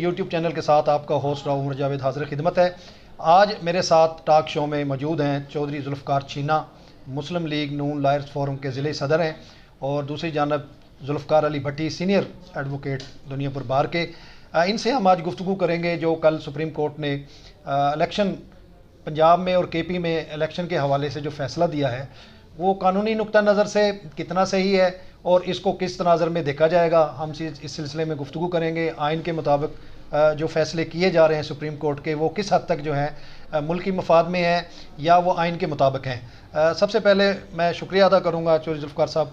YouTube channel के साथ आपका होस्ट राव उमर जावेद हाजिर खिदमत है। आज मेरे साथ टॉक शो में मौजूद हैं चौधरी जुल्फ़कार चीना, मुस्लिम लीग नून लायर्स फोरम के ज़िले सदर हैं, और दूसरी जानब जुल्फ़कार अली भट्टी, सीनियर एडवोकेट दुनियापुर बार के। इनसे हम आज गुफ्तगू करेंगे जो कल सुप्रीम कोर्ट ने इलेक्शन पंजाब में और केपी में इलेक्शन के हवाले से जो फ़ैसला दिया है वो कानूनी नुक्ता नज़र से कितना सही है और इसको किस तनाज़र में देखा जाएगा। हम इस सिलसिले में गुफ्तगू करेंगे। आइन के मुताबिक जो फ़ैसले किए जा रहे हैं सुप्रीम कोर्ट के, वो किस हद तक जो है मुल्की मफाद में हैं या वो आइन के मुताबिक हैं। सबसे पहले मैं शुक्रिया अदा करूँगा चौधरी जुल्फ़कार साहब,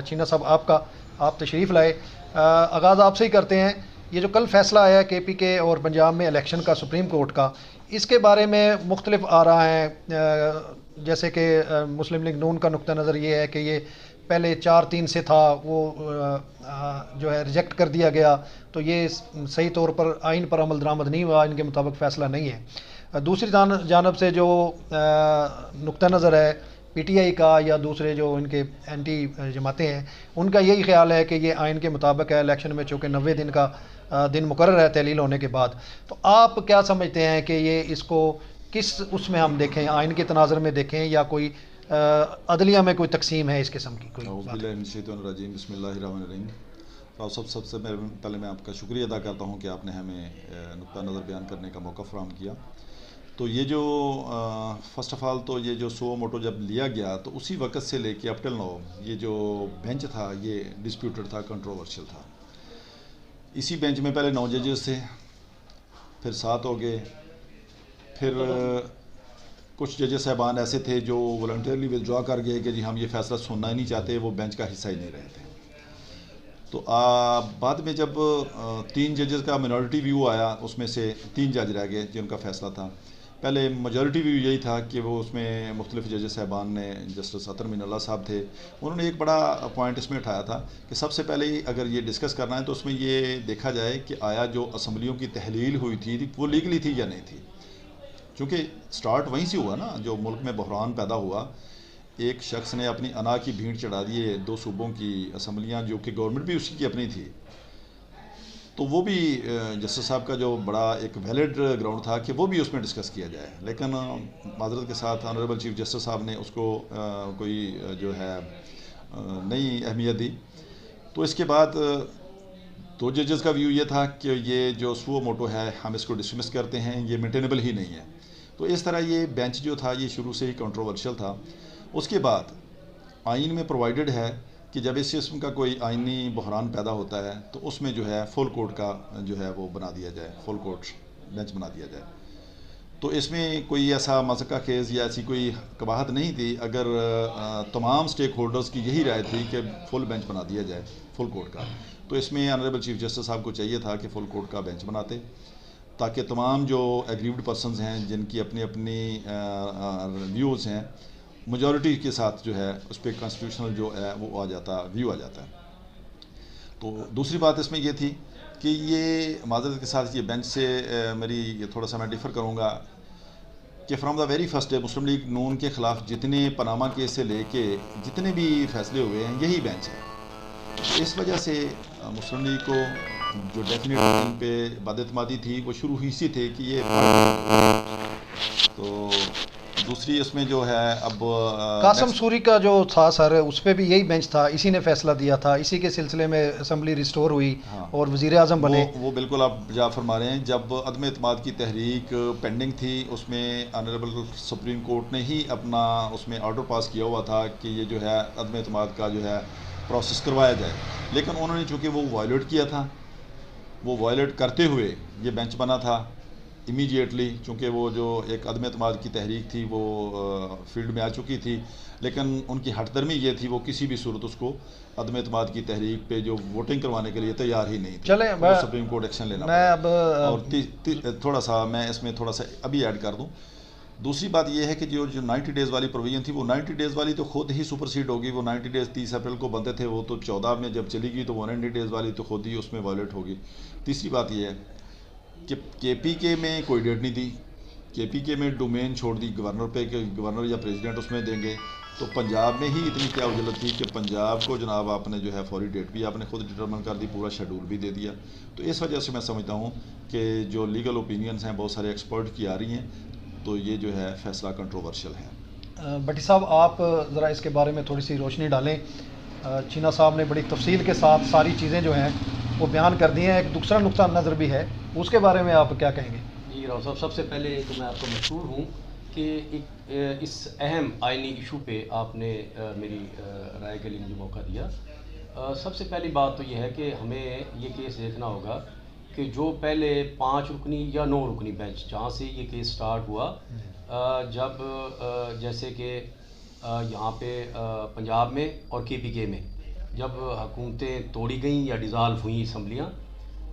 चीना साहब आपका, आप तशरीफ़ लाए। आगाज़ आपसे ही करते हैं। ये जो कल फ़ैसला आया केपी के और पंजाब में इलेक्शन का सुप्रीम कोर्ट का, इसके बारे में मुख्तलिफ आ रहा है। जैसे कि मुस्लिम लीग नून का नुक्ता नज़र ये है कि ये पहले 4-3 से था, वो जो है रिजेक्ट कर दिया गया, तो ये सही तौर पर आइन पर अमल दरामद नहीं हुआ, इनके मुताबिक फ़ैसला नहीं है। दूसरी जानब से जो नुक्ता नज़र है पीटीआई का या दूसरे जो इनके एंटी जमातें हैं, उनका यही ख्याल है कि ये आइन के मुताबिक है। इलेक्शन में चूँकि 90 दिन का दिन मुकर्रर है तहलील होने के बाद, तो आप क्या समझते हैं कि ये इसको किस उसमें हम देखें, आइन के तनाज़र में देखें या कोई अदलिया में कोई तकसीम है इस किस्म की कोई बिस्मिल्लाहिर्रहमानिर्रहीम। और सबसे पहले मैं आपका शुक्रिया अदा करता हूँ कि आपने हमें नुक्ता नज़र बयान करने का मौका फराहम किया। तो ये जो फ़र्स्ट ऑफ़ ऑल तो ये जो सो मोटो जब लिया गया तो उसी वक्त से लेके अप टिल नाउ ये जो बेंच था ये डिस्प्यूटेड था, कंट्रोवर्शियल था। इसी बेंच में पहले 9 जजेस थे, फिर 7 हो गए, फिर कुछ जजेस साहबान ऐसे थे जो वॉलंटियरली विदड्रॉ कर गए कि जी हम ये फ़ैसला सुनना ही नहीं चाहते, वो बेंच का हिस्सा ही नहीं रहे थे। तो बाद में जब 3 जजेस का मिनॉरिटी व्यू आया, उसमें से 3 जज रह गए जिनका फ़ैसला था। पहले मेजॉरिटी व्यू यही था कि वो उसमें मुख्तलिफ जजेस साहबान ने, जस्टिस अतर मीनल्ला साहब थे, उन्होंने एक बड़ा पॉइंट इसमें उठाया था कि सबसे पहले ही अगर ये डिस्कस करना है तो उसमें ये देखा जाए कि आया जो असम्बलियों की तहलील हुई थी वो लीगली थी या नहीं थी, क्योंकि स्टार्ट वहीं से हुआ ना। जो मुल्क में बहरान पैदा हुआ, एक शख्स ने अपनी अना की भीड़ चढ़ा दिए 2 सूबों की असम्बलियाँ, जो कि गवर्नमेंट भी उसकी अपनी थी। तो वो भी जस्टिस साहब का जो बड़ा एक वैलिड ग्राउंड था कि वो भी उसमें डिस्कस किया जाए, लेकिन माजरत के साथ ऑनरेबल चीफ जस्टिस साहब ने उसको कोई जो है नई अहमियत दी। तो इसके बाद 2 जजेस का व्यू ये था कि ये जो सुओ मोटो है हम इसको डिसमिस करते हैं, ये मेंटेनेबल ही नहीं है। तो इस तरह ये बेंच जो था ये शुरू से ही कंट्रोवर्शियल था। उसके बाद आइन में प्रोवाइडेड है कि जब इस किस्म का कोई आइनी बहरान पैदा होता है तो उसमें जो है फुल कोर्ट का जो है वो बना दिया जाए, फुल कोर्ट बेंच बना दिया जाए। तो इसमें कोई ऐसा मसका केस या ऐसी कोई कबाहत नहीं थी अगर तमाम स्टेक होल्डर्स की यही राय थी कि फुल बेंच बना दिया जाए फुल कोर्ट का। तो इसमें ऑनरेबल चीफ जस्टिस साहब को चाहिए था कि फुल कोर्ट का बेंच बनाते, ताकि तमाम जो एग्रीव्ड पर्सनस हैं जिनकी अपनी अपनी व्यूज़ हैं, मेजॉरिटी के साथ जो है उस पर कॉन्स्टिट्यूशनल जो है वो आ जाता, व्यू आ जाता है। तो दूसरी बात इसमें ये थी कि ये माजरत के साथ ये बेंच से मेरी ये थोड़ा सा मैं डिफ़र करूँगा कि from the very first day Muslim League नून के ख़िलाफ़ जितने पनामा केस से लेके जितने भी फैसले हुए हैं यही बेंच है। इस वजह से मुस्लिम लीग को जो डेफिनेट इन पे बदएतमादी थी वो शुरू ही से थे कि ये। तो दूसरी इसमें जो है अब कासम सूरी का जो था सर, उस पर भी यही बेंच था, इसी ने फैसला दिया था, इसी के सिलसिले में असम्बली रिस्टोर हुई। हाँ। और वज़ीर आज़म बने। वो बिल्कुल आप जा फरमा रहे हैं। जब अदम एतमाद की तहरीक पेंडिंग थी उसमें ऑनरेबल सुप्रीम कोर्ट ने ही अपना उसमें ऑर्डर पास किया हुआ था कि ये जो है अदम एतमाद का जो है प्रोसेस करवाया जाए, लेकिन उन्होंने चूँकि वो वायलेट किया था, वो वायलेट करते हुए ये बेंच बना था इमीडिएटली, चूँकि वो जो एक अदम एतमाद की तहरीक थी वो फील्ड में आ चुकी थी, लेकिन उनकी हटदर्मी ये थी वो किसी भी सूरत उसको अदम एतमाद की तहरीक पे जो वोटिंग करवाने के लिए तैयार ही नहीं थी। चले तो सुप्रीम कोर्ट एक्शन लेना मैं अब और थोड़ा सा मैं इसमें थोड़ा सा अभी ऐड कर दूँ। दूसरी बात यह है कि जो 90 डेज़ वाली प्रोविजन थी वो 90 डेज़ वाली तो खुद ही सुपरसीड होगी। वो 90 डेज़ 30 अप्रैल को बनते थे, वो तो 14 में जब चली गई तो 190 डेज़ वाली तो खुद ही उसमें वायलेट होगी। तीसरी बात यह है कि केपीके में कोई डेट नहीं दी, केपीके में डोमेन छोड़ दी गवर्नर पे कि गवर्नर या प्रेसिडेंट उसमें देंगे। तो पंजाब में ही इतनी क्या उजलत थी कि पंजाब को जनाब आपने जो है फौरी डेट भी आपने खुद डिटरमिन कर दी, पूरा शेड्यूल भी दे दिया। तो इस वजह से मैं समझता हूँ कि जो लीगल ओपिनियंस हैं बहुत सारे एक्सपर्ट की आ रही हैं, तो ये जो है फैसला कंट्रोवर्शियल है। भट्टी साहब, आप ज़रा इसके बारे में थोड़ी सी रोशनी डालें। चीना साहब ने बड़ी तफसील के साथ सारी चीज़ें जो हैं वो बयान कर दी हैं। एक दूसरा नुक्ता नज़र भी है, उसके बारे में आप क्या कहेंगे? जी राव साहब, सबसे पहले तो मैं आपको मशहूर हूँ कि इस अहम आइनी इशू पे आपने मेरी राय के लिए मुझे मौका दिया। सबसे पहली बात तो ये है कि हमें ये केस देखना होगा कि जो पहले 5 रुकनी या 9 रुकनी बेंच जहाँ से ये केस स्टार्ट हुआ, जब जैसे कि यहाँ पे पंजाब में और KPK में जब हुकूमतें तोड़ी गई या डिज़ाल्व हुई असम्बलियाँ,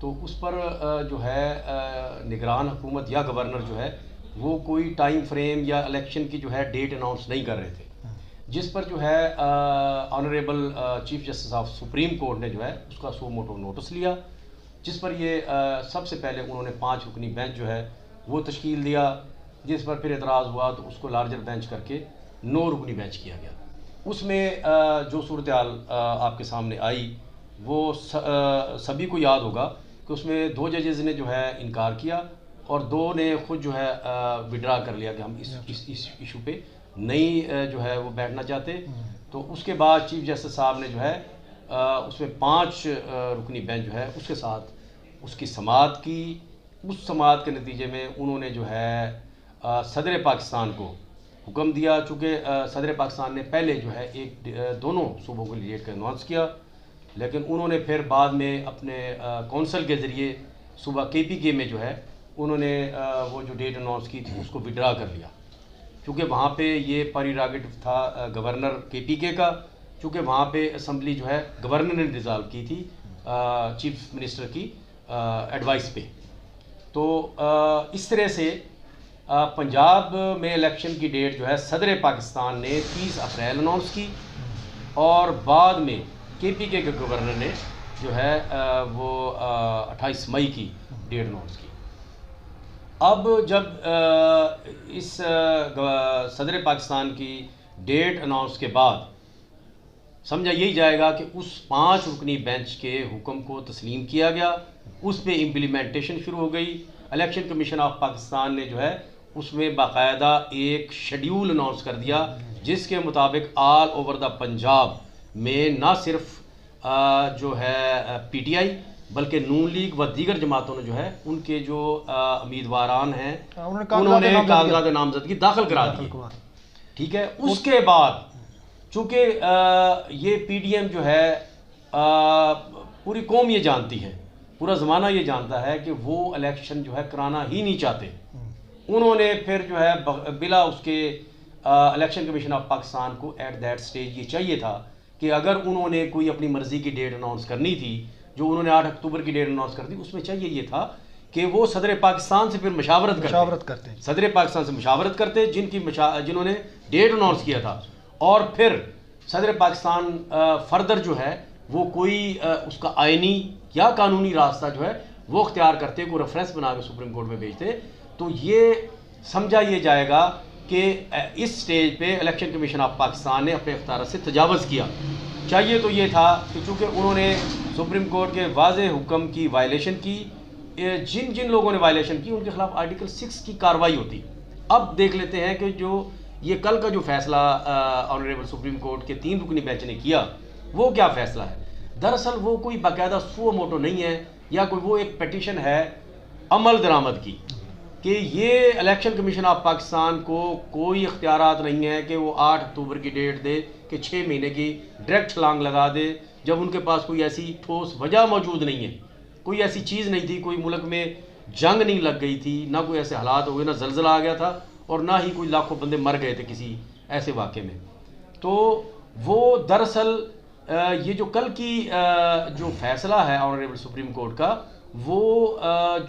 तो उस पर जो है निगरान हुकूमत या गवर्नर जो है वो कोई टाइम फ्रेम या इलेक्शन की जो है डेट अनाउंस नहीं कर रहे थे, जिस पर जो है honourable chief justice of supreme court ने जो है उसका सो मोटो नोटिस लिया, जिस पर ये सबसे पहले उन्होंने 5 रुकनी बेंच जो है वो तश्कील दिया, जिस पर फिर एतराज़ हुआ तो उसको लार्जर बेंच करके 9 रुकनी बेंच किया गया। उसमें जो सूरत हाल आपके सामने आई वो सभी को याद होगा कि उसमें 2 जजेस ने जो है इनकार किया और 2 ने खुद जो है विड्रा कर लिया कि हम इस इशू पे नहीं जो है वो बैठना चाहते। तो उसके बाद चीफ जस्टिस साहब ने जो है उसमें 5 रुकनी बेंच जो है उसके साथ उसकी समाअत की। उस समाअत के नतीजे में उन्होंने जो है सदर पाकिस्तान को हुक्म दिया, चूँकि सदर पाकिस्तान ने पहले जो है दोनों सूबों को डेट का अनाउंस किया, लेकिन उन्होंने फिर बाद में अपने कौंसल के ज़रिए सूबा KPK में जो है उन्होंने वो जो डेट अनाउंस की थी उसको विड्रा कर लिया, क्योंकि वहाँ पे ये प्रेरोगेटिव था गवर्नर KPK का, चूँकि वहाँ पे असम्बली जो है गवर्नर ने डिज़ाल्व की थी चीफ मिनिस्टर की एडवाइस पे। तो इस तरह से पंजाब में इलेक्शन की डेट जो है सदर पाकिस्तान ने 30 अप्रैल अनाउंस की और बाद में KPK के गवर्नर ने जो है वो 28 मई की डेट अनाउंस की। अब जब इस सदर पाकिस्तान की डेट अनाउंस के बाद समझा यही जाएगा कि उस 5 रुकनी बेंच के हुक्म को तस्लीम किया गया, उस पर इम्प्लीमेंटेशन शुरू हो गई। इलेक्शन कमीशन ऑफ पाकिस्तान ने जो है उसमें बाकायदा एक शेड्यूल अनाउंस कर दिया, जिसके मुताबिक ऑल ओवर द पंजाब में ना सिर्फ जो है PTI बल्कि नून लीग व दीगर जमातों ने जो है उनके जो उम्मीदवारान हैं उन्होंने कागजात नामजदगी दाखिल करा दी। ठीक है, उसके बाद चूँकि ये PDM जो है पूरी कौम ये जानती है, पूरा ज़माना ये जानता है कि वो इलेक्शन जो है कराना ही नहीं चाहते। उन्होंने फिर जो है बिला उसके इलेक्शन कमीशन ऑफ पाकिस्तान को एट दैट स्टेज ये चाहिए था कि अगर उन्होंने कोई अपनी मर्ज़ी की डेट अनाउंस करनी थी, जो उन्होंने 8 अक्टूबर की डेट अनाउंस कर दी, उसमें चाहिए ये था कि वो सदर पाकिस्तान से फिर मशावरत करते सदर पाकिस्तान से मशावरत करते जिन्होंने डेट अनाउंस किया था, और फिर सदर पाकिस्तान फर्दर जो है वो कोई उसका आइनी या कानूनी रास्ता जो है वो अख्तियार करते, को रेफरेंस बना के सुप्रीम कोर्ट में भेजते। तो ये समझा ये जाएगा कि इस स्टेज पे इलेक्शन कमीशन ऑफ पाकिस्तान ने अपने अख्तियार से तजावज़ किया। चाहिए तो ये था कि चूँकि उन्होंने सुप्रीम कोर्ट के वाज़े हुक्म की वायलेशन की, जिन जिन लोगों ने वायलेशन की उनके खिलाफ आर्टिकल 6 की कार्रवाई होती। अब देख लेते हैं कि जो ये कल का जो फैसला ऑनरेबल सुप्रीम कोर्ट के 3 रुकनी बेंच ने किया वो क्या फ़ैसला है। दरअसल वो कोई बाकायदा सो मोटो नहीं है या कोई वो एक पटिशन है अमल दरामद की कि ये इलेक्शन कमीशन ऑफ पाकिस्तान को कोई इख्तियारात नहीं है कि वो 8 अक्टूबर की डेट दे कि 6 महीने की डायरेक्ट छलांग लगा दे, जब उनके पास कोई ऐसी ठोस वजह मौजूद नहीं है, कोई ऐसी चीज़ नहीं थी, कोई मुल्क में जंग नहीं लग गई थी, ना कोई ऐसे हालात हो गए, ना जलजला आ गया था और ना ही कोई लाखों बंदे मर गए थे किसी ऐसे वाक़े में। तो वो दरअसल ये जो कल की जो फैसला है ऑनरेबल सुप्रीम कोर्ट का, वो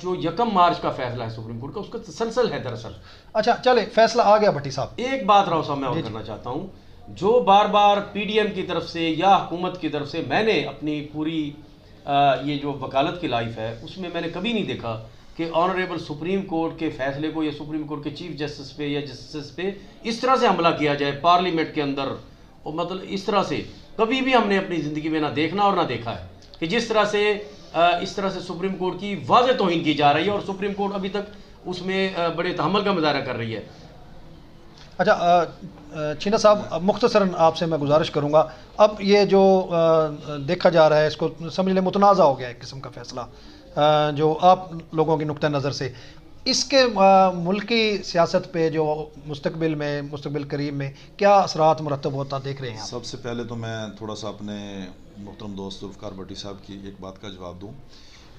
जो 1 मार्च का फैसला है सुप्रीम कोर्ट का, उसका तसलसल है दरअसल। अच्छा चले, फैसला आ गया भट्टी साहब। एक बात राव साहब मैं और करना चाहता हूँ, जो बार बार PDM की तरफ से या हुकूमत की तरफ से मैंने अपनी पूरी ये जो वकालत की लाइफ है उसमें मैंने कभी नहीं देखा कि ऑनरेबल सुप्रीम कोर्ट के फैसले को या सुप्रीम कोर्ट के चीफ जस्टिस पे या जस्टिस पे इस तरह से हमला किया जाए पार्लियामेंट के अंदर और मतलब इस तरह से कभी भी हमने अपनी ज़िंदगी में ना देखना और ना देखा है कि जिस तरह से इस तरह से सुप्रीम कोर्ट की वाज़ेह तौहीन की जा रही है और सुप्रीम कोर्ट अभी तक उसमें बड़े तहम्मुल का मुजाहरा कर रही है। अच्छा चीना साहब, मुख्तसरन आपसे मैं गुजारिश करूंगा, अब ये जो देखा जा रहा है इसको समझ लें मुतनाज़ा हो गया एक किस्म का फैसला, जो आप लोगों की नुक्ता नज़र से इसके मुल्की सियासत पे जो मुस्तकबिल करीब में क्या असरात मुरतब होता देख रहे हैं आप? सबसे पहले तो मैं थोड़ा सा अपने मोहतरम दोस्त जुल्फ़िकार भट्टी साहब की एक बात का जवाब दूं।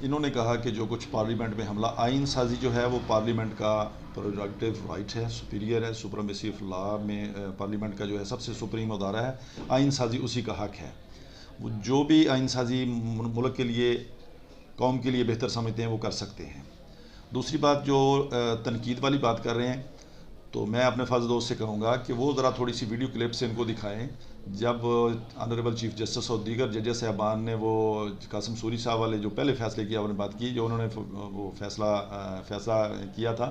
इन्होंने कहा कि जो कुछ पार्लियामेंट में हमला, आइन साजी जो है वो पार्लियामेंट का प्रोडक्टिव राइट है, सुपीरियर है, सुप्रीमेसी ऑफ लॉ में पार्लियामेंट का जो है सबसे सुप्रीम अदारा है, आइन साजी उसी का हक है। वो जो भी आइन साजी मुल्क के लिए, कौम के लिए बेहतर समझते हैं वो कर सकते हैं। दूसरी बात, जो तनकीद वाली बात कर रहे हैं, तो मैं अपने फाज़ दोस्त से कहूँगा कि वो ज़रा थोड़ी सी वीडियो क्लिप से इनको दिखाएं जब ऑनरेबल चीफ जस्टिस और दीगर जजेस साहबान ने वो कासिम सूरी साहब वाले जो पहले फ़ैसले की आपने बात की, जो उन्होंने वो फ़ैसला किया था,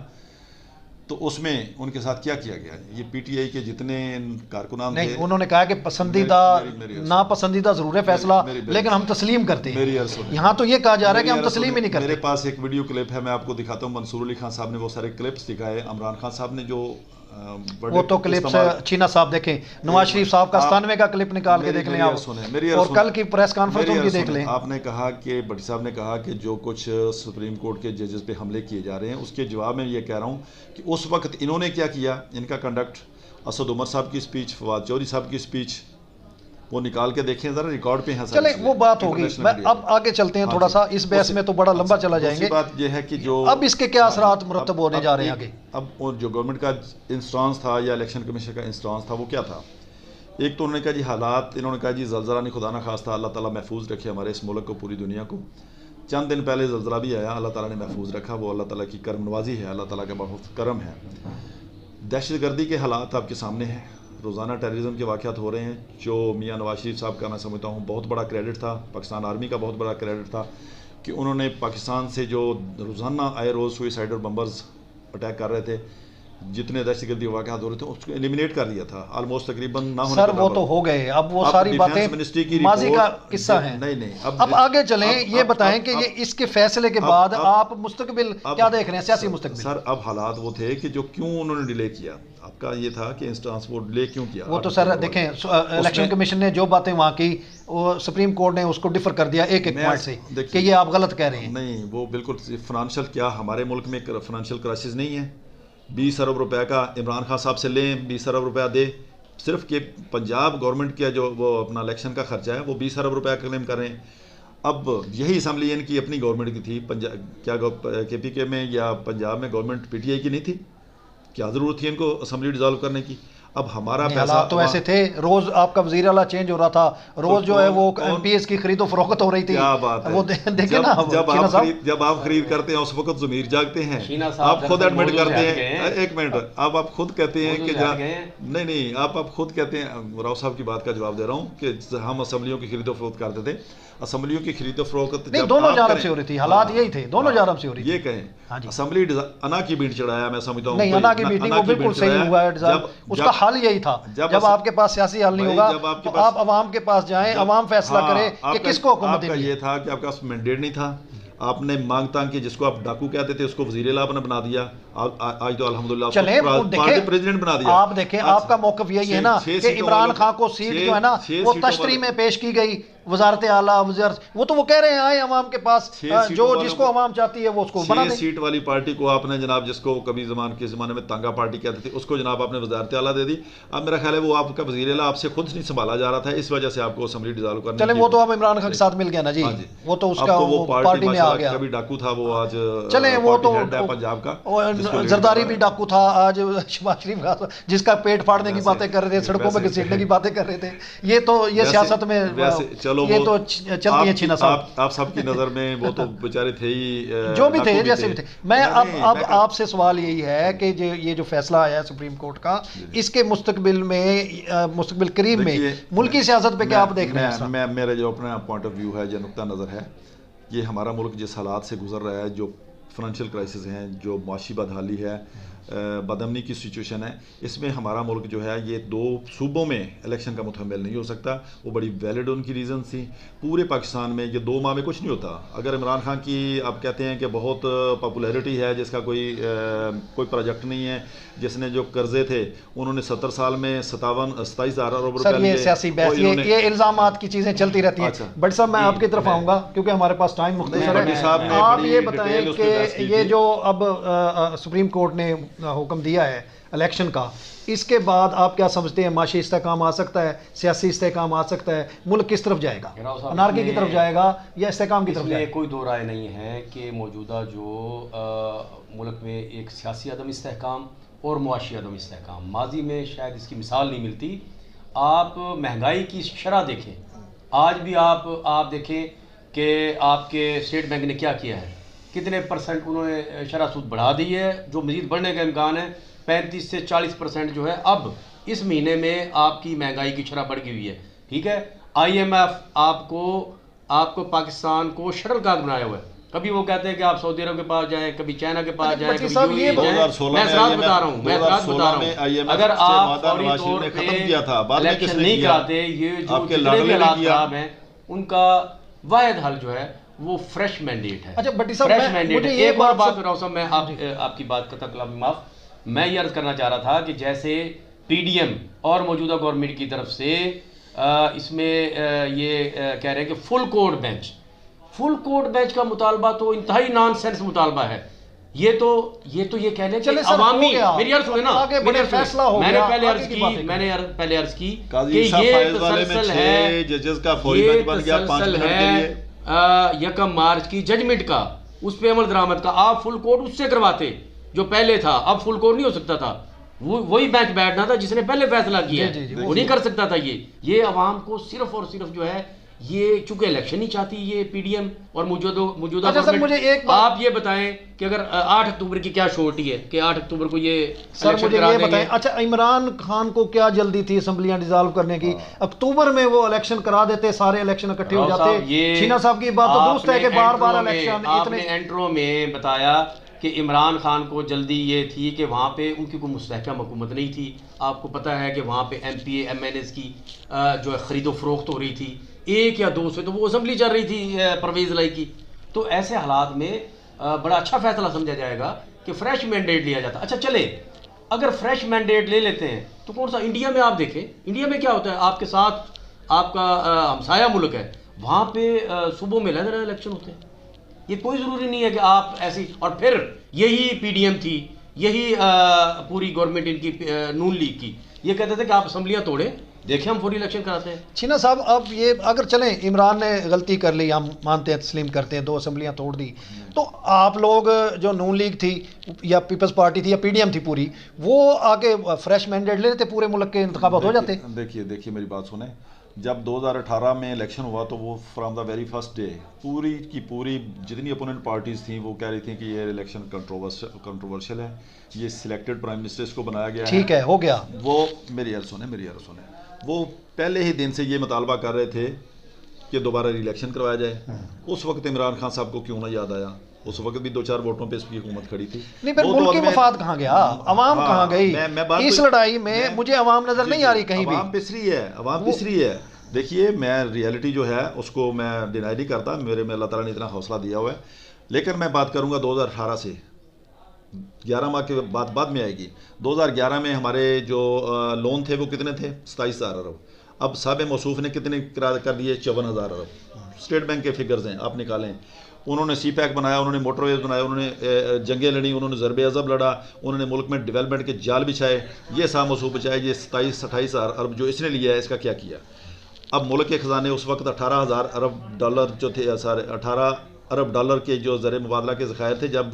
तो उसमें उनके साथ क्या किया गया। ये पीटीआई के जितने कारकुनान थे, उन्होंने कहा कि पसंदीदा नापसंदीदा ज़रूर है फैसला, लेकिन हम तस्लीम करते हैं। यहाँ तो ये कहा जा रहा है कि हम तस्लीम ही नहीं करते। मेरे पास एक वीडियो क्लिप है, मैं आपको दिखाता हूँ। मंसूर अली खान साहब ने वो सारे क्लिप्स दिखाए, इमरान खान साहब ने जो वो तो क्लिप चीना साहब देखें, नवाज शरीफ साहब का 97 का क्लिप निकाल के देख लें आप, और कल की प्रेस कॉन्फ्रेंस उनकी देख लें। आपने कहा कि भट्टी साहब ने कहा कि जो कुछ सुप्रीम कोर्ट के जजेस पे हमले किए जा रहे हैं, उसके जवाब में ये कह रहा हूँ कि उस वक्त इन्होंने क्या किया, इनका कंडक्ट, असद उमर साहब की स्पीच, फवाद चौधरी साहब की स्पीच, वो निकाल के देखें जरा, रिकॉर्ड पे है। चले वो बात होगी, मैं अब आगे चलते हैं थोड़ा सा, इस बहस में तो बड़ा लंबा चला जाएंगे। बात ये है कि जो अब इसके क्या असरात मुरतब होने जा रहे हैं आगे। अब जो गवर्नमेंट का इंस्टांस था या इलेक्शन कमीशन का इंस्टांस था वो क्या था। एक तो उन्होंने कहा जी हालात, इन्होंने कहा जी ज़ल्ज़ला नहीं खुदा ना खास्ता, अल्लाह ताला महफूज रखे हमारे इस मुल्क को, पूरी दुनिया को। चंद दिन पहले ज़ल्ज़ला भी आया, अल्लाह ताला ने महफूज रखा, वो अल्लाह ताला की करम नवाजी है, अल्लाह ताला का बहुत करम है। दहशतगर्दी के हालात आपके सामने हैं, रोज़ाना टेररिज्म के वाक़यात हो रहे हैं, जो मियाँ नवाज शरीफ साहब का मैं समझता हूँ बहुत बड़ा क्रेडिट था, पाकिस्तान आर्मी का बहुत बड़ा क्रेडिट था कि उन्होंने पाकिस्तान से जो रोज़ाना आए रोज़ सुइसाइडल बम्बर्स अटैक कर रहे थे, जितने दहशतगर्दी वाक़यात हो रहे थे, उसको एलिमिनेट कर दिया था ऑलमोस्ट तकरीबन ना होने। सर वो तो हो गए, अब वो सारी बातें मिनिस्ट्री की माजी का किस्सा है। नहीं, अब आगे चलें, ये बताएं कि ये इसके फैसले के बाद आप मुस्तकबिल क्या देख रहे हैं, सियासी मुस्तकबिल। सर अब हालात वो थे कि जो क्यों उन्होंने डिले किया, आपका ये था कि इंस्टांस वो डिले क्यों किया। वो तो सर देखें, इलेक्शन कमीशन ने जो बातें वहाँ की, वो सुप्रीम कोर्ट ने उसको डिफर कर दिया एक पॉइंट से कि ये आप गलत कह रहे हैं। नहीं, वो बिल्कुल फाइनेंशियल, क्या हमारे मुल्क में फाइनेंशियल क्राइसिस नहीं है। 20 अरब रुपए का इमरान खान साहब से लें, 20 अरब रुपया दे, सिर्फ कि पंजाब गवर्नमेंट का जो वो अपना इलेक्शन का खर्चा है वो 20 अरब रुपया क्लेम कर रहे हैं। अब यही असम्बली इनकी अपनी गवर्नमेंट की थी, पंजाब क्या KPK में या पंजाब में गवर्नमेंट PTI की नहीं थी, क्या ज़रूरत थी इनको असम्बली डिज़ोल्व करने की। अब हमारा पैसा तो ऐसे थे, रोज आपका वज़ीर आला चेंज हो रहा था, रोज जो है वो MPs की खरीदो फरोख्त हो रही थी। क्या बात है, वो देखे ना, जब आप खरीद करते हैं उस वक्त ज़मीर जागते हैं, आप खुद एडमिट करते हैं। एक मिनट, अब आप खुद कहते हैं कि नहीं, आप खुद कहते हैं, राव साहब की बात का जवाब दे रहा हूँ कि हम असम्बलियों की खरीदो फरोख्त करते थे। असम्बलियों की खरीदो फरोख्त दोनों जानब से हो रही थी, हालात यही थे, दोनों जानब से हो रही थी। ये कहें असम्बली अना की बीट चढ़ाया, मैं समझता हूँ नहीं, अना की मीटिंग वो बिल्कुल सही हुआ है, उसका हल यही था। जब आपके पास सियासी हल नहीं होगा तो आप अवाम के पास जाएं, अवाम फैसला करे कि किसको हुकूमत देनी है। ये था कि आपके पास मैंडेट नहीं था, आपने मांग तांग की, जिसको आप डाकू कहते थे उसको वज़ीर-ए-आला आपने बना दिया, आज तो अल्हम्दुलिल्लाह पार्टी प्रेसिडेंट बना दिया। आप देखें, आपका मौक़िफ़ यही है ना कि इमरान खान को सीट जो है ना वो तश्तरी में पेश की गई, वजारत आला वज़ीर, वो तो वो कह रहे हैं आए अवाम के पास, जो जिसको अवाम चाहती है वो उसको बना दे। 6 सीट वाली पार्टी को आपने जनाब, जिसको कभी ज़माने में तांगा पार्टी कहते थे, उसको जनाब आपने वजारत आला दे दी। अब मेरा ख्याल है वो आपका वज़ीर-ए-आला आपसे खुद नहीं संभाला जा रहा था, इस वजह से आपको असम्बली डिज़ोल्व करनी। चले वो तो अब इमरान खान के साथ मिल गया ना जी, वो तो उसका पार्टी में आ गया। कभी डाकू था वो, आज चले वो तो पंजाब का जरदारी भी डाकू था, आज शहबाज शरीफ का जिसका पेट फाड़ने की बातें कर रहे थे, सड़कों में घसीटने की बातें कर रहे थे। ये तो ये सियासत में चलो ये तो चलती है छीना साहब। आप सबकी नजर में वो तो बेचारे थे ही, जो भी थे जैसे भी थे। मैं अब आपसे सवाल यही है कि ये जो फैसला आया है सुप्रीम कोर्ट का, इसके मुस्तकबिल करीब में मुल्की सियासत पे क्या आप देख रहे हैं? मेरा जो अपना पॉइंट ऑफ व्यू है, जो नुक्ता नज़र है, ये हमारा मुल्क जिस हालात से गुजर रहा है, जो फाइनेंशियल क्राइसिस हैं, जो माशी बदहाली है, बदअमनी की सिचुएशन है, इसमें हमारा मुल्क जो है ये 2 सूबों में इलेक्शन का मुतहम्मिल नहीं हो सकता। वो बड़ी वैलिड उनकी रीज़न थी। पूरे पाकिस्तान में ये 2 माह में कुछ नहीं होता। अगर इमरान खान की आप कहते हैं कि बहुत पॉपुलैरिटी है, जिसका कोई प्रोजेक्ट नहीं है, जिसने जो कर्जे थे उन्होंने 70 साल में 27,000 अरब रुपए लिए। सियासी बहस, ये इल्जामात की चीज़ें चलती रहती हैं। अच्छा। बट साहब मैं आपकी तरफ आऊँगा क्योंकि हमारे पास टाइम मुख्तसर है। आप ये बताएं कि ये जो अब सुप्रीम कोर्ट ने हुक्म दिया है इलेक्शन का, इसके बाद आप क्या समझते हैं? माशी इस्तेहकाम आ सकता है, सियासी इस्तेहकाम आ सकता है, मुल्क किस तरफ जाएगा? अनारकी की तरफ जाएगा या इस्तेहकाम की तरफ जाएगा? कोई दो राय नहीं है कि मौजूदा जो मुल्क में एक सियासी अदम इस्तेहकाम और मुआशी अदम इस्तेहकाम, माजी में शायद इसकी मिसाल नहीं मिलती। आप महंगाई की शरह देखें, आज भी आप देखें कि आपके स्टेट बैंक ने क्या किया है, कितने % उन्होंने शरह सूद बढ़ा दी है, जो मज़ीद बढ़ने का इम्कान है। 35 से 40% जो है अब इस महीने में आपकी महंगाई की शरह बढ़ गई हुई है। ठीक है, IMF आपको पाकिस्तान को शटल कॉक बनाया हुआ है। कभी वो कहते हैं कि आप सऊदी अरब के पास जाएं, कभी चाइना के पास जाएं, कभी UAE जाएं। मैं रात बता रहा हूँ, अगर आप फौरी तौर पे इलेक्शन नहीं कराते, ये जो जितने भी हालात खराब हैं उनका वाहिद हल जो है वो फ्रेश मैंडेट है। अच्छा बट्टी साहब, फ्रेश मैंडेट है। एक और बात राव साहब, मैं आपकी बात का तकलामी माफ, मैं ये अर्ज करना चाह रहा था कि जैसे PDM और मौजूदा गवर्नमेंट की तरफ से इसमें ये कह रहे हैं कि फुल कोर्ट बेंच का मुतालबा तो इंतहाई नॉनसेंस मुतालबा है। ये कह लें कि अवामी, मेरी अर्ज सुने ना, मैंने पहले अर्ज की कि ये तसलसल है, यकम मार्च की जजमेंट का, उस पे अमल दरामद का। आप फुल कोर्ट उससे करवाते जो पहले था, अब फुल कोर्ट नहीं हो सकता था। वही बेंच बैठना था जिसने पहले फैसला किया, वो नहीं कर सकता था। ये अवाम को सिर्फ और सिर्फ जो है, ये चूंकि इलेक्शन नहीं चाहती ये PDM और मौजूदा सर, मुझे एक बात आप ये बताएं कि अगर 8 अक्टूबर की क्या शोर्टी है कि 8 अक्टूबर को ये सर मुझे ये बताएं। अच्छा, इमरान खान को क्या जल्दी थी असेंबलियां डिसॉल्व करने की? अक्टूबर में वो इलेक्शन करा देते, सारे इलेक्शन इकट्ठे हो जाते। शीना साहब की बात तो दुरुस्त है कि बार इलेक्शन, आपने इंट्रो में बताया कि इमरान खान को जल्दी ये थी कि वहाँ पे उनकी कोई मुस्तहकम हुकूमत नहीं थी। आपको पता है कि वहाँ पे MPA MNAs की जो है ख़रीदो फरोख्त हो रही थी, 1 या 2 से तो वो असेंबली चल रही थी परवेज़ लाई की। तो ऐसे हालात में बड़ा अच्छा फैसला समझा जाएगा कि फ्रेश मैंडेट लिया जाता। अच्छा चले, अगर फ्रेश मैंडेट ले लेते हैं तो कौन सा, इंडिया में आप देखें, इंडिया में क्या होता है, आपके साथ आपका हमसाया मुल्क है, वहाँ पे सूबों में अलग अलग इलेक्शन होते हैं। ये कोई ज़रूरी नहीं है कि आप ऐसी, और फिर यही PDM थी, यही पूरी गवर्नमेंट इनकी नून लीग की, ये कहते थे कि आप असम्बलियाँ तोड़े, देखें हम फौरी इलेक्शन कराते हैं। शीना साहब, अब ये अगर चलें, इमरान ने गलती कर ली, हम मानते हैं, तस्लीम करते हैं, 2 असम्बलियाँ तोड़ दी, तो आप लोग जो नून लीग थी या पीपल्स पार्टी थी या PDM थी पूरी, वो आके फ्रेश मैंडेट ले लेते, पूरे मुल्क के इंतखाबात हो जाते। देखिए मेरी बात सुने, जब 2018 में इलेक्शन हुआ तो वो from the very first day पूरी की पूरी जितनी अपोनेंट पार्टीज़ थी वो कह रही थी कि ये इलेक्शन कंट्रोवर्शियल है, ये सिलेक्टेड प्राइम मिनिस्टर्स को बनाया गया है। ठीक है, हो गया। वो मेरी अर्ज सुने, वो पहले ही दिन से ये मुतालबा कर रहे थे कि दोबारा इलेक्शन करवाया जाए। उस वक्त इमरान खान साहब को क्यों ना याद आया? उस वक्त भी 2-4 वोटों पे इसकी हुकूमत खड़ी थी। नहीं, फिर मुल्क की मफाद कहाँ गया, अवाम कहाँ गई? इस लड़ाई में मुझे अवाम नजर नहीं आ रही कहीं भी। अवाम पिछड़ी है। देखिए, मैं रियलिटी जो है उसको मैं डिनाई नहीं करता, मेरे में अल्लाह ताला ने इतना हौसला दिया हुआ है। लेकिन मैं बात करूंगा 2018 से, 11 माह के बाद में आएगी। 2011 में हमारे जो लोन थे वो कितने थे? 27,000 अरब। अब साहब मौसूफ ने कितने कर दिए? 54,000 अरब। स्टेट बैंक के फिगर्स हैं, आप निकालें। उन्होंने CPEC बनाया, उन्होंने मोटरवेज बनाए, उन्होंने जंगें लड़ी, उन्होंने ज़रबे अज़ब लड़ा, उन्होंने मुल्क में डेवलपमेंट के जाल बिछाए। ये साहब मौसूफ बिछाए, ये 27-28,000 अरब जो इसने लिया है, इसका क्या किया? अब मुल्क के ख़जाने उस वक्त 18,000 अरब डॉलर जो थे, सारे 18 अरब डॉलर के जो ज़र मुबादला के ज़खायर थे जब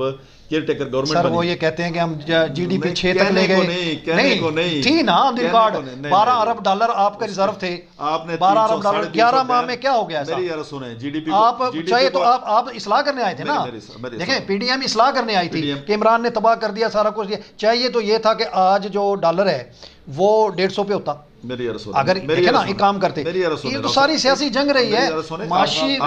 केयर टेकर गवर्नमेंट। सर वो ये कहते हैं कि हम GDP 6 तक ले गए, नहीं थी ना रिकॉर्ड। 12 अरब डॉलर आपके रिजर्व थे, आपने 12 अरब डॉलर 11 माह में क्या हो गया? मेरी यार सुने, GDP आप चाहिए तो आप इस्लाह करने आए थे ना। देखें, PDM इस्लाह करने आई थी कि इमरान ने तबाह कर दिया सारा कुछ। चाहिए तो ये था कि आज जो डॉलर है वो 150 पे होता, मेरी अर्ज़ सुने, अगर मेरी देखे ना अर्ज़ एक काम करते, मेरी अर्ज़ सुने, ये तो सारी सियासी जंग रही है, माशियत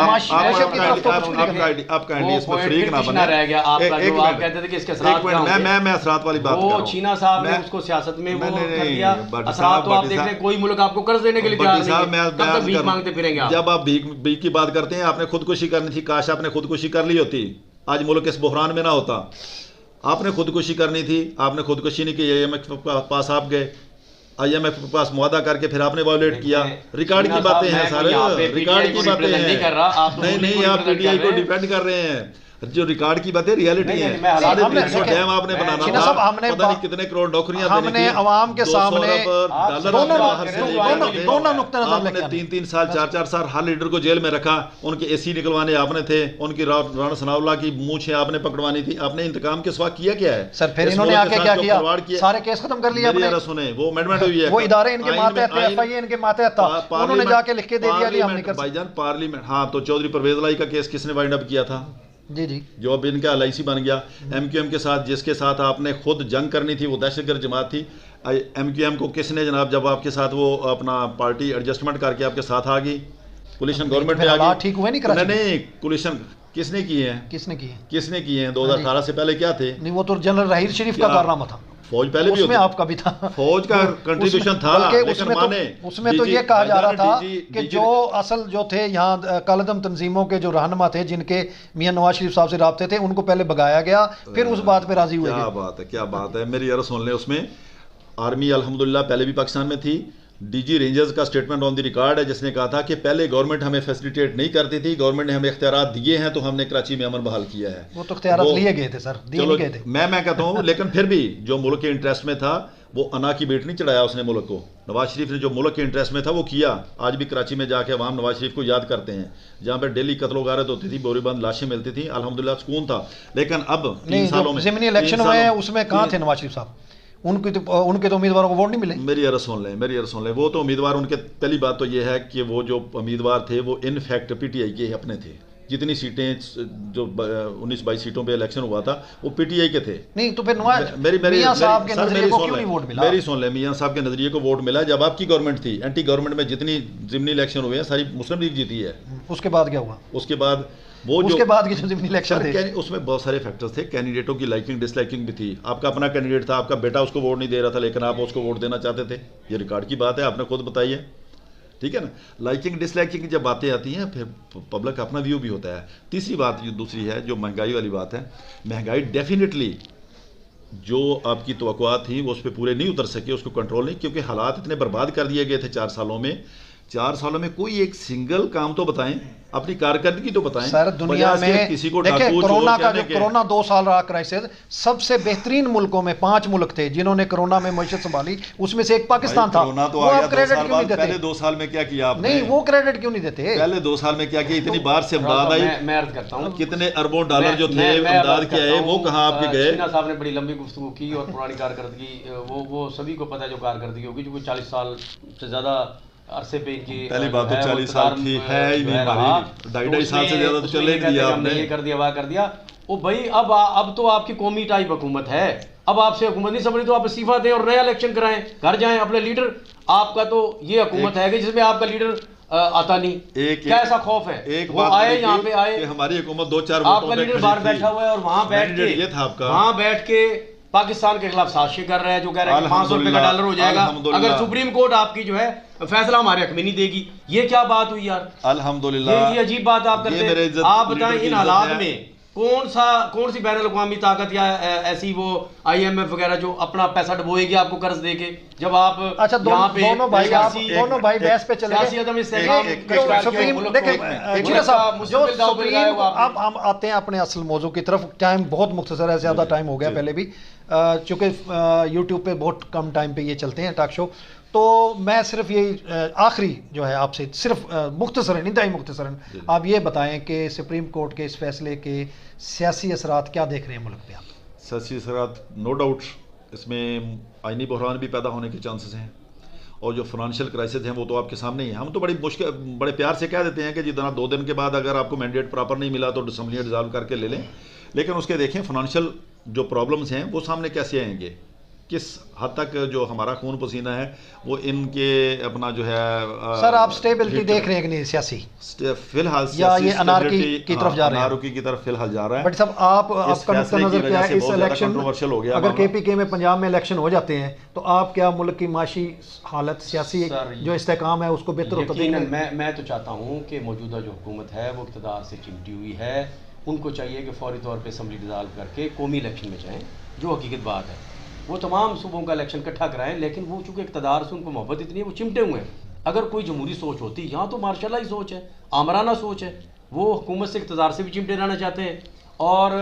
की तरफ तो कुछ भी नहीं करना। आपका आइडिया इसमें फ्रीक ना बने। रह गया आपका, जो आप कहते थे कि इसके असरात क्या होंगे। मैं असरात वाली बात कर रहा हूं। वो चीना साहब ने उसको सियासत में वो कर दिया। असरात तो आप देख रहे हैं, कोई मुल्क आपको कर्ज देने के लिए तैयार नहीं है, कब तक भीख मांगते फिरेंगे आप? जब आप भीख की बात करते हैं, आपने खुदकुशी करनी थी, काश आपने खुदकुशी कर ली होती, आज मुल्क इस बहरान में ना होता। आपने खुदकुशी करनी थी, आपने खुदकुशी नहीं की, IMF के पास आप गए, IMF के पास मुआदा करके फिर आपने वायलेट किया। रिकॉर्ड की बातें हैं सारे, रिकॉर्ड की बातें हैं। नहीं, आप PTI को डिपेंड कर रहे हैं। जो रिकॉर्ड की बातें रियलिटी है। डैम आपने बनाना था, पता नहीं कितने करोड़ नौकरियां हमने अवाम के सामने दोनों नुक्ते नजर लेके 3-3 साल 4-4 साल हर लीडर को जेल में रखा, उनके AC निकलवाने आपने थे, उनकी राणा सनाउल्लाह की मूंछें आपने पकड़वानी थी। आपने इंतकाम के सिवा किया क्या है सर? फिर इन्होंने आके क्या किया? सारे केस खत्म कर लिया आपने। सुने, वो अमेंडमेंट हुई है, वो इदारे इनके मातहत थे, FIA इनके मातहत था, उन्होंने जाके लिख के दे दिया कि हम नहीं कर सकते। भाईजान पार्लियामेंट, हाँ, तो चौधरी परवेज लाई का केस किसने वाइंड अप किया था? जी जी, जो अब इनका LIC बन गया। MQM के साथ, जिसके साथ आपने खुद जंग करनी थी, वो दहशतगर्द जमात थी। MQM को किसने जनाब, जब आपके साथ वो अपना पार्टी एडजस्टमेंट करके आपके साथ आ गई, कोलिशन गवर्नमेंट में आ गई, ठीक हुए नहीं, कोलिशन किसने किए हैं? किसने किए हैं? 2018 से पहले क्या थे? नहीं, वो तो जनरल राहिर शरीफ का कारनामा था। फौज पहले भी उसमें आपका भी था, फौज का कंट्रीब्यूशन था, लेकिन उसमें तो ये कहा जा रहा था कि जो असल जो थे यहाँ कालदम तंजीमों के जो रहनुमा थे, जिनके मियां नवाज शरीफ साहब से राब्ते थे, उनको पहले भगाया गया, फिर उस बात पे राजी हुए। क्या बात है, मेरी अर्ज़ सुन ले। उसमें आर्मी अल्हम्दुलिल्लाह पहले भी पाकिस्तान में थी। DG रेंजर्स का स्टेटमेंट ऑन द रिकॉर्ड है, जिसने कहा था कि पहले गवर्नमेंट हमें फैसिलिटेट नहीं करती थी, गवर्नमेंट ने हमें इख्तियारात दिए हैं, तो हमने कराची में अमन बहाल किया है। वो तो इख्तियारात लिए गए थे सर, दिए नहीं गए थे। मैं कहता हूँ, लेकिन फिर भी जो मुल्क के इंटरेस्ट में था, वो अना की बेट नहीं चढ़ाया उसने मुल्क को। नवाज शरीफ ने जो मुल्क के इंटरेस्ट में था वो किया। आज भी कराची में जाके अवाम नवाज शरीफ को याद करते हैं, जहाँ पर डेली कत्ल गारत होती थी, बोरीबंद लाशें मिलती थी, अल्हम्दुलिल्लाह सुकून था। लेकिन अब 3 सालों में ज़मीनी इलेक्शन हुए हैं, उसमें कहाँ थे नवाज शरीफ साहब? उनके तो उम्मीदवारों को वोट नहीं मिले। मेरी अर्ज़ सुन लें, वो तो उम्मीदवार उनके, पहली बात तो ये है कि वो जो उम्मीदवार थे वो इन फैक्ट PTI के अपने थे। जितनी सीटें जो 19-22 सीटों पे इलेक्शन हुआ था, वो PTI के थे। नहीं तो फिर मियां साहब के नजरिए को क्यों नहीं वोट मिला? मेरी सुन ले, मियां साहब के नजरिए को वोट मिला जब आपकी गवर्नमेंट थी। एंटी गवर्नमेंट में जितनी ज़िमनी इलेक्शन हुए हैं, सारी मुस्लिम लीग जीती है। उसके बाद क्या हुआ? उसके बाद की जो ज़िमनी इलेक्शन थे, उसमें बहुत सारे फैक्टर्स थे। कैंडिडेटों की लाइकिंग डिसलाइकिंग भी थी। आपका अपना कैंडिडेट था, आपका बेटा उसको वोट नहीं दे रहा था, लेकिन आप उसको वोट देना चाहते थे। ये रिकॉर्ड की बात है, आपने खुद बताई है, ठीक है ना। लाइकिंग डिसलाइकिंग की जब बातें आती हैं, फिर पब्लिक का अपना व्यू भी होता है। तीसरी बात जो दूसरी है, जो महंगाई वाली बात है, महंगाई डेफिनेटली जो आपकी तवक्कुआत थी वो उस पर पूरे नहीं उतर सके, उसको कंट्रोल नहीं, क्योंकि हालात इतने बर्बाद कर दिए गए थे 4 सालों में। 4 सालों में कोई एक सिंगल काम तो बताएं, अपनी कारकर्दगी तो बताएं। सर दुनिया में किसी को देखिए, कोरोना 2 साल रहा क्राइसिस, सबसे बेहतरीन मुल्कों में 5 मुल्क थे जिन्होंने कोरोना में मैशत संभाली, उसमें से एक पाकिस्तान था। तो वो आप क्रेडिट क्यों नहीं देते? पहले 2 साल में क्या किया आपने? नहीं, वो क्रेडिट क्यों नहीं देते? पहले 2 साल में क्या किया? इतनी बार से इमदाद आई, मैं अर्ज करता हूं, कितने अरबों डॉलर जो थे इमदाद के आए, वो कहां आपके गए? चीना साहब ने बड़ी लंबी गुफ्तगू की और पुरानी कारकर्दगी वो सभी को पता है, जो कारकर्दगी होगी, जो 40 साल से ज्यादा अरसे पे इनकी। पहली बात तो 40 साल की है ही नहीं, 2.5 साल से ज्यादा तो चले नहीं दिया आपने। ये कर दिया, वाह कर दिया। ओ भाई, अब तो आपकी कौमी टाइप हुकूमत है, अब आपसे हुकूमत नहीं समझ, तो आप इस्तीफा दें और नया इलेक्शन कराएं, घर जाएं, अपने लीडर। आपका तो ये हुकूमत है कि जिसमें आपका लीडर आता नहीं, क्या ऐसा खौफ है? एक बात आए, यहाँ पे आए, हमारी हुकूमत 2-4 आपका लीडर बाहर बैठा हुआ है और वहां बैठ के पाकिस्तान के खिलाफ साजिश कर रहा है, जो कह रहा है कि 500 रुपए का डॉलर हो जाएगा अगर सुप्रीम कोर्ट आपकी जो है फैसला हमारे हक में नहीं देगी। ये क्या बात हुई यार? अल्हम्दुलिल्लाह, ये अजीब बात आप करते हैं। आप बताएं, इन हालात में कौन सी बैनुल अक़वामी ताकत या ऐसी वो IMF वगैरह जो अपना पैसा डुबोएगी आपको कर्ज देके, जब आप अच्छा दोनों भाई बहस पे चले अब हम आते हैं अपने असल मौजू की तरफ। टाइम बहुत मुख्तसर है, ज़्यादा टाइम हो गया पहले भी, चूँकि यूट्यूब पे बहुत कम टाइम पे ये चलते हैं टॉक शो। तो मैं सिर्फ यही आखिरी जो है आपसे सिर्फ मुख्तसरन, इंतहाई मुख्तसरन आप ये बताएं कि सुप्रीम कोर्ट के इस फैसले के सियासी असरात क्या देख रहे हैं मुल्क पे आप? सियासी असरात नो डाउट इसमें आइनी बहरान भी पैदा होने के चांसेस हैं, और जो फाइनेंशियल क्राइसिस हैं वो तो आपके सामने ही है। हम तो बड़े प्यार से कह देते हैं कि जितना 2 दिन के बाद अगर आपको मैंडेट प्रॉपर नहीं मिला तो असम्बली डिज़ॉल्व करके ले लें, लेकिन उसके देखें फाइनेंशियल जो प्रॉब्लम्स हैं वो सामने कैसे आएंगे, किस हद तक जो हमारा खून पसीना है वो इनके अपना जो है सर आप स्टेबिलिटी देख रहे हैं कि नहीं सियासी, फिलहाल या ये अनारकी की तरफ जा रहे हैं? अनारकी की तरफ फिलहाल जा रहा है। बट साहब आपका नुक्ता नजर क्या है इस इलेक्शन, कंट्रोवर्शियल हो गया अगर KPK में पंजाब में इलेक्शन हो जाते हैं तो आप क्या मुल्क की माशी हालत, सियासी जो इस्तेकाम है उसको बेहतर होता देखेंगे? मैं तो चाहता हूँ कि मौजूदा जो हुकूमत है वो इक़्तिदार से चिमटी हुई है, उनको चाहिए कि फौरी तौर पर असम्बली डिज़ाल्व करके कौमी इलेक्शन में जाएँ, जो हकीकत बात है। वो तमाम सूबों का इलेक्शन इकट्ठा कराएं, लेकिन वो चूँकि इक़्तिदार से उनको मोहब्बत इतनी है वो चिमटे हुए हैं। अगर कोई जमहूरी सोच होती, यहाँ तो मार्शलाई सोच है, आमराना सोच है, वो हुकूमत से इक़्तिदार से भी चिमटे रहना चाहते हैं। और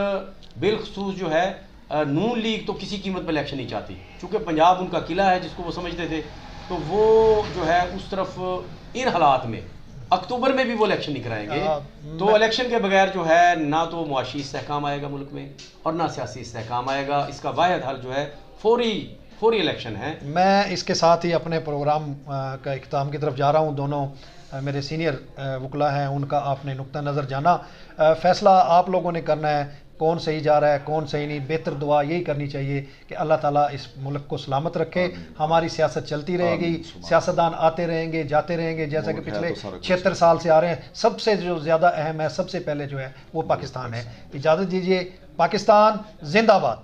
बिलखसूस जो है नून लीग तो किसी कीमत पर इलेक्शन नहीं चाहती, चूँकि पंजाब उनका किला है जिसको वो समझते थे, तो वो जो है उस तरफ इन हालात में अक्टूबर में भी वो इलेक्शन नहीं कराएंगे। तो इलेक्शन के बगैर जो है ना तो मुआशी इस्तेहकाम आएगा मुल्क में और ना सियासी इस्तेहकाम आएगा। इसका वाहिद हल जो है फौरी इलेक्शन है। मैं इसके साथ ही अपने प्रोग्राम का इख्तिताम की तरफ जा रहा हूँ। दोनों मेरे सीनियर वकला हैं, उनका आपने नुक्ता नज़र जाना। फ़ैसला आप लोगों ने करना है कौन सही जा रहा है कौन सही नहीं। बेहतर दुआ यही करनी चाहिए कि अल्लाह ताला इस मुल्क को सलामत रखे, हमारी सियासत चलती रहेगी, सियासतदान आते रहेंगे जाते रहेंगे, जैसा कि पिछले 76 साल से आ रहे हैं। सबसे जो ज़्यादा अहम है, सबसे पहले जो है वो पाकिस्तान है। इजाज़त दीजिए, पाकिस्तान जिंदाबाद।